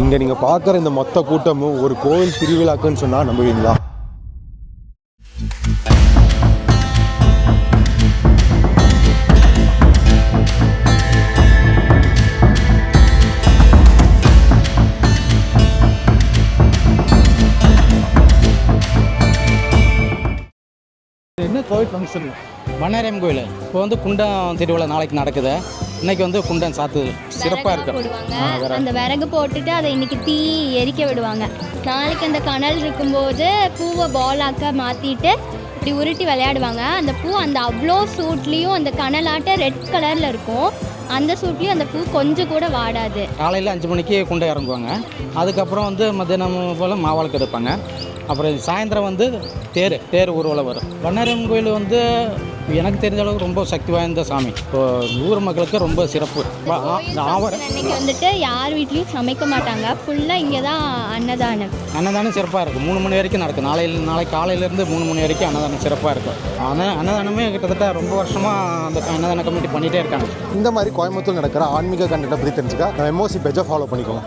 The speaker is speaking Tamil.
இங்கே நீங்கள் பார்க்குற இந்த மொத்த கூட்டமும் ஒரு கோவில் திருவிழாக்குன்னு சொன்னால் நம்புவீங்களா? என்ன கோவில் ஃபங்க்ஷன்? பண்ணாரியம் கோயில் இப்போ வந்து குண்டம் திருவிழா நாளைக்கு நடக்குது. இன்னைக்கு வந்து குண்டம் சாத்துது சிறப்பாக இருக்கு. அந்த விறகு போட்டுட்டு அதை இன்னைக்கு தீ எரிக்க விடுவாங்க. நாளைக்கு அந்த கனல் இருக்கும்போது பூவை பாலாக்க மாற்றிட்டு இப்படி உருட்டி விளையாடுவாங்க. அந்த பூ அந்த அவ்வளோ சூட்லேயும் அந்த கனலாட்ட ரெட் கலரில் இருக்கும். அந்த சூட்லேயும் அந்த பூ கொஞ்சம் கூட வாடாது. காலையில் 5 மணிக்கு குண்டம் இறங்குவாங்க. அதுக்கப்புறம் வந்து மத்தியானம் போல் மாவாளுக்கு எடுப்பாங்க. அப்புறம் சாயந்தரம் வந்து தேர் ஊர்வலம் வரும். பண்ணாரியம் கோயில் வந்து எனக்கு தெரிஞ்ச அளவுக்கு ரொம்ப சக்தி வாய்ந்த சாமி. இப்போ ஊர் மக்களுக்கு ரொம்ப சிறப்பு. அன்னைக்கு வந்துட்டு யார் வீட்லேயும் சமைக்க மாட்டாங்க. ஃபுல்லாக இங்கே தான் அன்னதானம் சிறப்பாக இருக்கும். 3 மணி வரைக்கும் நடக்கும். நாளை காலையிலேருந்து 3 மணி வரைக்கும் அன்னதானம் சிறப்பாக இருக்கும். அன்னதானமே கிட்டத்தட்ட ரொம்ப வருஷமாக அந்த அன்னதான கமிட்டி பண்ணிகிட்டே இருக்காங்க. இந்த மாதிரி கோயம்புத்தூர் நடக்கிற ஆன்மீக கண்டென்ட்டை பற்றி தெரிஞ்சுக்க MOC பேஜை ஃபாலோ பண்ணிக்கோங்க.